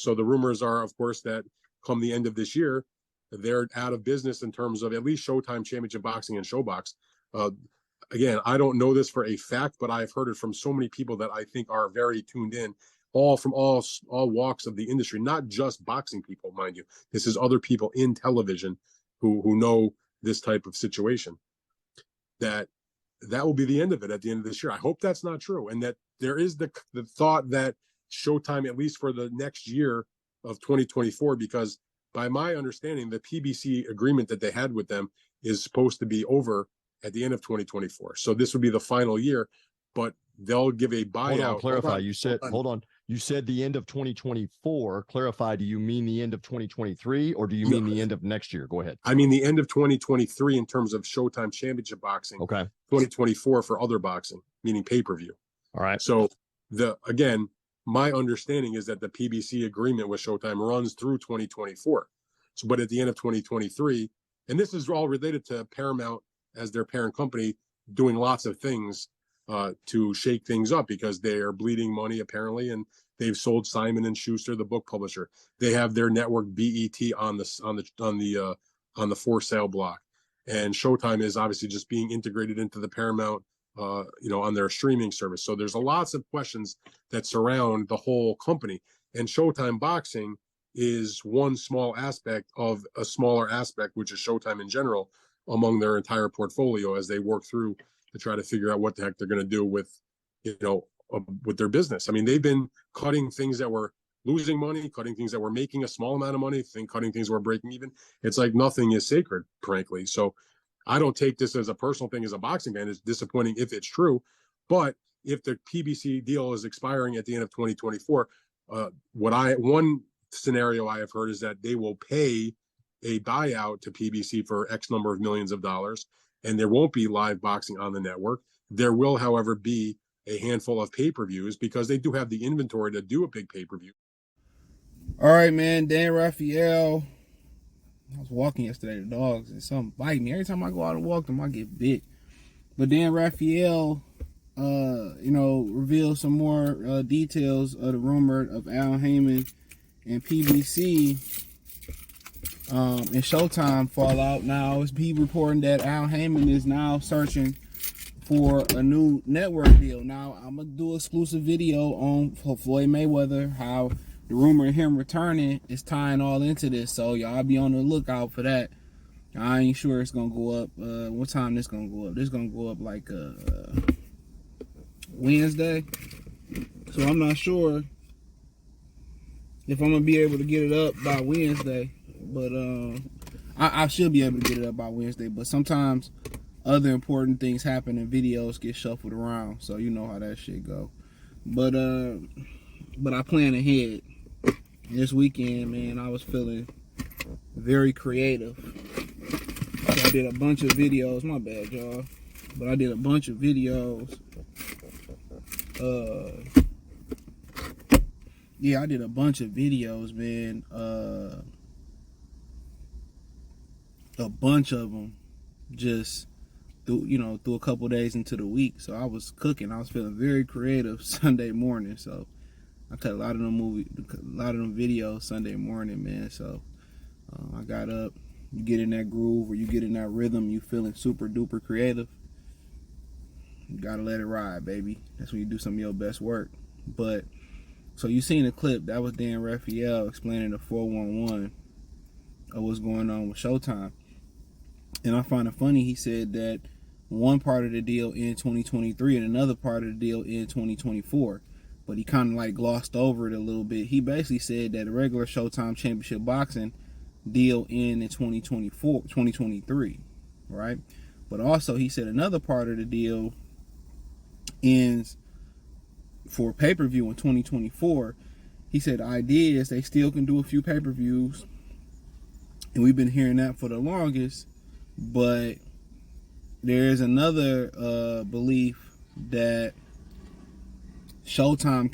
So the rumors are, of course, that come the end of this year, they're out of business in terms of at least Showtime, Championship Boxing, and Showbox. Again, I don't know this for a fact, but I've heard it from so many people that I think are very tuned in, all from all walks of the industry, not just boxing people, mind you. This is other people in television who know this type of situation. That will be the end of it at the end of this year. I hope that's not true, and that there is the thought that Showtime, at least for the next year of 2024, because by my understanding, the PBC agreement that they had with them is supposed to be over at the end of 2024. So this would be the final year, but they'll give a buyout. Hold on, clarify. Hold on. You said the end of 2024. Clarify, do you mean the end of 2023 or do you mean the end of next year? Go ahead. I mean the end of 2023 in terms of Showtime Championship Boxing. Okay. 2024 for other boxing, meaning pay-per-view. All right. So again, my understanding is that the PBC agreement with Showtime runs through 2024. So, but at the end of 2023, and this is all related to Paramount as their parent company doing lots of things to shake things up because they are bleeding money apparently, and they've sold Simon and Schuster, the book publisher. They have their network BET on the for sale block, and Showtime is obviously just being integrated into the Paramount, on their streaming service. So there's lots of questions that surround the whole company, and Showtime Boxing is one small aspect of a smaller aspect, which is Showtime in general, among their entire portfolio as they work through to try to figure out what the heck they're going to do with their business. I mean, they've been cutting things that were losing money, cutting things that were making a small amount of money, cutting things that were breaking even. It's like nothing is sacred, frankly. So I don't take this as a personal thing as a boxing fan. It's disappointing if it's true. But if the PBC deal is expiring at the end of 2024, one scenario I have heard is that they will pay a buyout to PBC for X number of millions of dollars, and there won't be live boxing on the network. There will, however, be a handful of pay-per-views because they do have the inventory to do a big pay-per-view. All right, man. Dan Rafael. I was walking yesterday, the dogs, and something bite me. Every time I go out and walk them, I get bit. But Dan Rafael, revealed some more details of the rumor of Al Heyman and PBC and Showtime fallout. Now, it's be reporting that Al Heyman is now searching for a new network deal. Now, I'm going to do an exclusive video on Floyd Mayweather, how the rumor of him returning is tying all into this. So, y'all be on the lookout for that. I ain't sure it's going to go up. What time this going to go up? This going to go up like Wednesday. So, I'm not sure if I'm going to be able to get it up by Wednesday. But I should be able to get it up by Wednesday. But sometimes other important things happen and videos get shuffled around. So you know how that shit go. But I plan ahead. This weekend, man, I was feeling very creative. So I did a bunch of videos. My bad, y'all. But I did a bunch of videos. Yeah, I did a bunch of videos, man. A bunch of them just through a couple days into the week. So I was cooking. I was feeling very creative Sunday morning. So I cut a lot of them videos Sunday morning, man. So I got up. You get in that groove or you get in that rhythm, you feeling super duper creative. You gotta let it ride, baby. That's when you do some of your best work. But so you seen the clip, that was Dan Rafael explaining the 411 of what's going on with Showtime. And I find it funny, he said that one part of the deal in 2023 and another part of the deal in 2024. But he kind of like glossed over it a little bit. He basically said that a regular Showtime Championship Boxing deal in 2023, right? But also he said another part of the deal ends for pay-per-view in 2024. He said the idea is they still can do a few pay-per-views, and we've been hearing that for the longest, but there is another belief that Showtime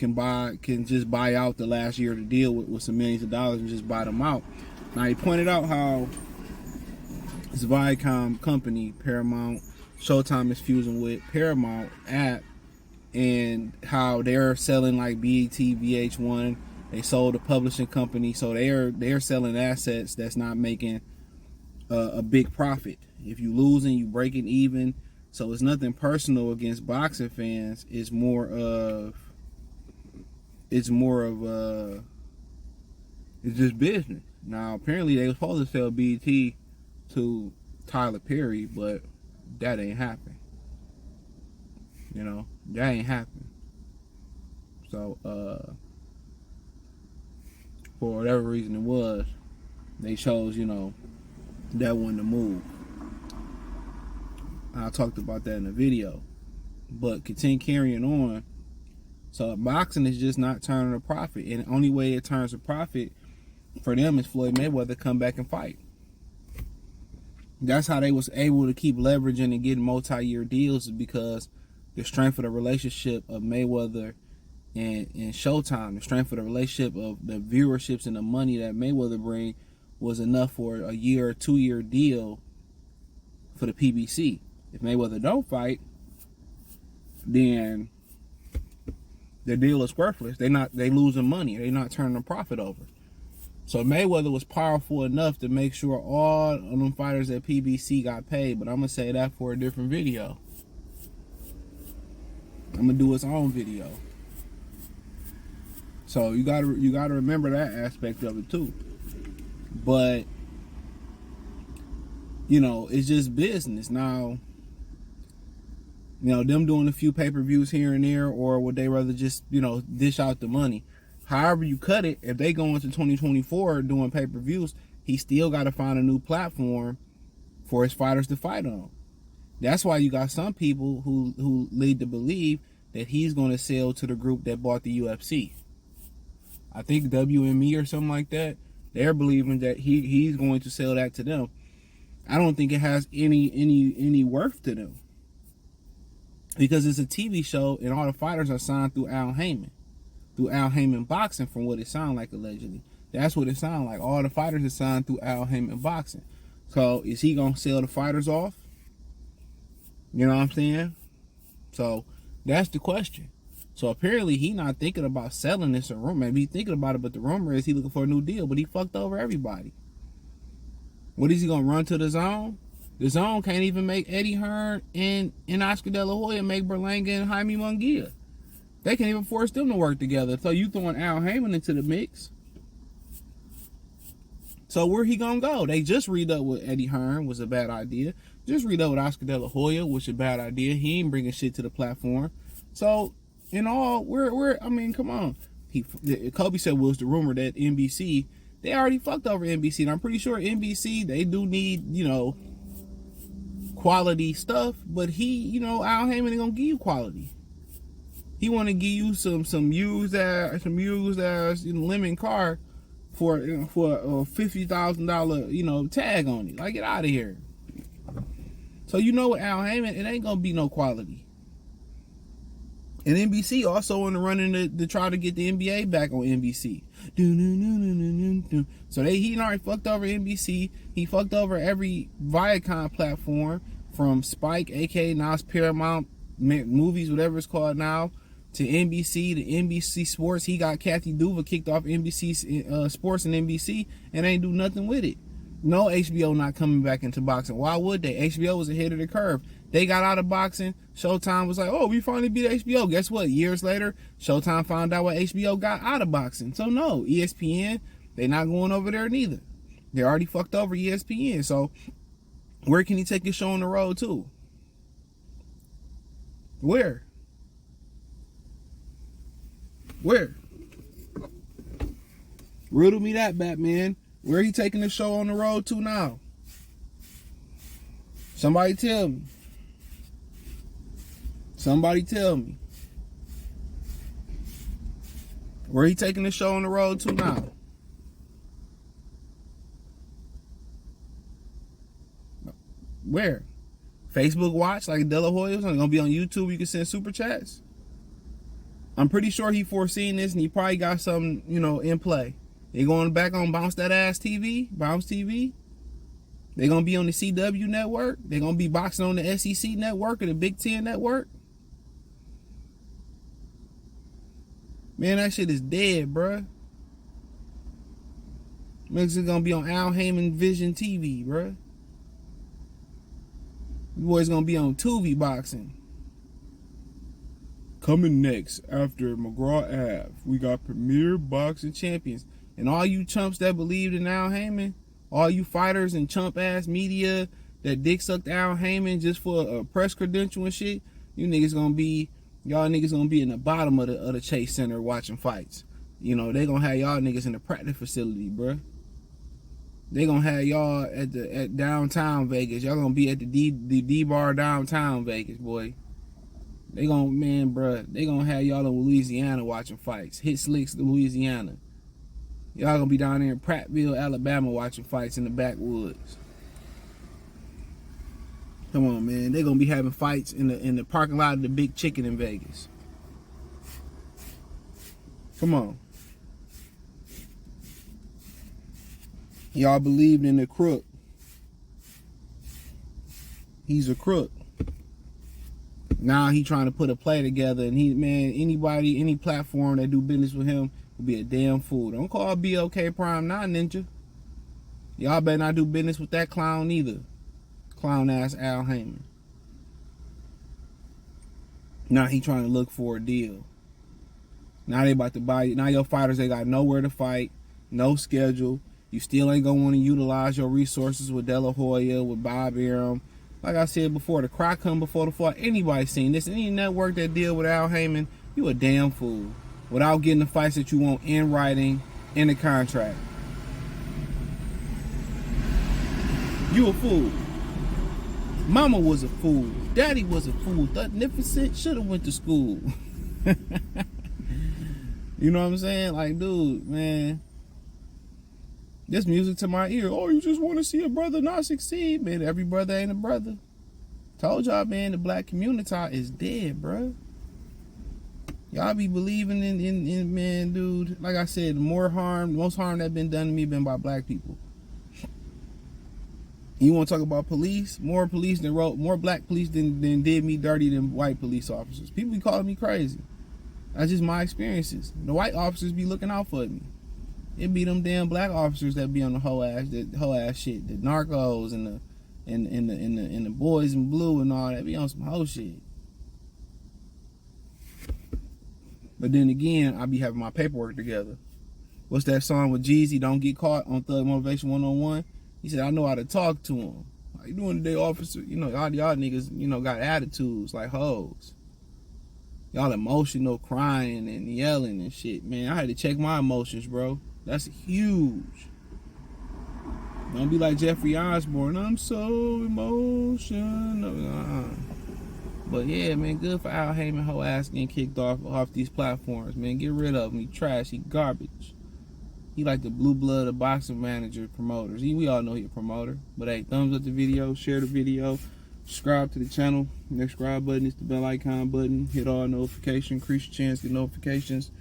can just buy out the last year of the deal with some millions of dollars and just buy them out. Now he pointed out how this Viacom company, Paramount, Showtime is fusing with Paramount app, and how they're selling like BET, VH1, They sold a publishing company, so they're selling assets that's not making a big profit. If you losing, you breaking even. So it's nothing personal against boxing fans. It's more of it's just business. Now apparently they were supposed to sell BET to Tyler Perry, but that ain't happened. You know, that ain't happened. So for whatever reason it was, they chose, you know, that one to move. I talked about that in the video. But continue carrying on. So boxing is just not turning a profit. And the only way it turns a profit for them is Floyd Mayweather come back and fight. That's how they was able to keep leveraging and getting multi-year deals, is because the strength of the relationship of Mayweather and Showtime, the strength of the relationship of the viewerships and the money that Mayweather bring was enough for a year or 2 year deal for the PBC. If Mayweather don't fight, then the deal is worthless. They losing money. They not turning a profit over. So Mayweather was powerful enough to make sure all of them fighters at PBC got paid. But I'm gonna say that for a different video. I'm gonna do its own video. So you gotta remember that aspect of it too. But you know, it's just business now. You know, them doing a few pay-per-views here and there, or would they rather just, you know, dish out the money? However you cut it, if they go into 2024 doing pay-per-views, he still got to find a new platform for his fighters to fight on. That's why you got some people who lead to believe that he's going to sell to the group that bought the UFC. I think WME or something like that. They're believing that he's going to sell that to them. I don't think it has any worth to them, because it's a TV show and all the fighters are signed through Al Heyman Boxing, from what it sounds like allegedly. That's what it sounds like. All the fighters are signed through Al Heyman Boxing. So is he gonna sell the fighters off? You know what I'm saying? So that's the question. So apparently he not thinking about selling this, or rumor. Maybe he's thinking about it, but the rumor is he looking for a new deal. But he fucked over everybody. What is he gonna run to the Zone? The Zone can't even make Eddie Hearn and Oscar De La Hoya make Berlanga and Jaime Munguia. They can't even force them to work together. So you throwing Al Heyman into the mix. So where he gonna go? They just read up with Eddie Hearn, was a bad idea. Just read up with Oscar De La Hoya, which is a bad idea. He ain't bringing shit to the platform. So in all, I mean, come on. Kobe said, well, it's the rumor that NBC, they already fucked over NBC. And I'm pretty sure NBC, they do need, you know, quality stuff. But he, you know, Al Heyman ain't gonna give you quality. He want to give you some used ass, you know, lemon car for a $50,000, you know, tag on it. Like, get out of here. So you know what, Al Heyman, it ain't gonna be no quality. And NBC also in the running to try to get the NBA back on NBC. So he already fucked over NBC. He fucked over every Viacom platform, from Spike, aka now it's Paramount Movies, whatever it's called now, to NBC, to NBC Sports. He got Kathy Duva kicked off NBC Sports and NBC, and ain't do nothing with it. No, HBO not coming back into boxing. Why would they? HBO was ahead of the curve. They got out of boxing. Showtime was like, oh, we finally beat HBO. Guess what? Years later, Showtime found out what HBO got out of boxing. So no, ESPN, they not going over there neither. They already fucked over ESPN. So where can he take his show on the road to? Where? Riddle me that, Batman. Where he taking the show on the road to now? Somebody tell me. Somebody tell me. Where he taking the show on the road to now? Where? Facebook Watch, like De La Hoya? It's gonna be on YouTube. You can send super chats. I'm pretty sure he foreseen this, and he probably got something, you know, in play. They going back on Bounce That Ass TV, Bounce TV. They gonna be on the CW network. They gonna be boxing on the SEC network or the Big Ten network. Man, that shit is dead, bruh. Niggas is gonna be on Al Heyman Vision TV, bruh. You boys gonna be on Tubi Boxing. Coming next after McGraw Ave, we got Premier Boxing Champions. And all you chumps that believed in Al Heyman, all you fighters and chump ass media that dick sucked Al Heyman just for a press credential and shit, y'all niggas gonna be in the bottom of the Chase Center watching fights. You know, they gonna have y'all niggas in the practice facility, bruh. They gonna have y'all at downtown Vegas. Y'all gonna be at the D bar downtown Vegas, boy. They gonna, man, bruh, they gonna have y'all in Louisiana watching fights. Hit Slicks, Louisiana. Y'all gonna be down there in Prattville, Alabama watching fights in the backwoods. Come on, man. They gonna be having fights in the parking lot of the Big Chicken in Vegas. Come on. Y'all believed in the crook. He's a crook. Now he trying to put a play together, and anybody, any platform that do business with him will be a damn fool. Don't call BOK Prime now, ninja. Y'all better not do business with that clown either. Clown ass Al Heyman. Now he trying to look for a deal. Now they about to buy you. Now your fighters, they got nowhere to fight, no schedule. You still ain't gonna want to utilize your resources with De La Hoya, with Bob Arum. Like I said before, the cry come before the fall. Anybody seen this? Any network that deal with Al Heyman, you a damn fool. Without getting the fights that you want in writing, in the contract. You a fool. Mama was a fool. Daddy was a fool. Thugnificent should have went to school. You know what I'm saying? Like, dude, man. This music to my ear. Oh, you just want to see a brother not succeed, man. Every brother ain't a brother. Told y'all, man, the black community is dead, bro. Y'all be believing in man, dude. Like I said, most harm that been done to me been by black people. You want to talk about police? More black police than did me dirty than white police officers. People be calling me crazy. That's just my experiences. The white officers be looking out for me. It be them damn black officers that be on the whole ass shit, the narcos and the boys in blue and all that. Be on some whole shit. But then again, I be having my paperwork together. What's that song with Jeezy? Don't get caught on Thug Motivation 101. He said, I know how to talk to him. How you doing today, officer? You know, y'all niggas, you know, got attitudes like hoes. Y'all emotional, crying and yelling and shit. Man, I had to check my emotions, bro. That's huge. Don't be like Jeffrey Osborne. I'm so emotional. But yeah, man, good for Al Heyman, whole ass getting kicked off these platforms, man. Get rid of him. He trash. He garbage. He like the blue blood of boxing manager promoters. We all know he a promoter. But hey, thumbs up the video, share the video, subscribe to the channel. The subscribe button is the bell icon button. Hit all notifications, increase your chance to get notifications.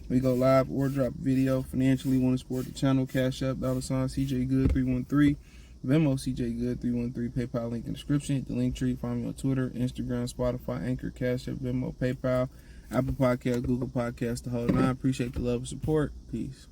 We go live or drop a video. Financially want to support the channel. Cash App, $ CJ Good 313. Venmo CJ Good 313. PayPal link in the description. Hit the link tree. Find me on Twitter, Instagram, Spotify, Anchor, Cash App, Venmo, PayPal, Apple Podcast, Google Podcast, the whole nine. Appreciate the love and support. Peace.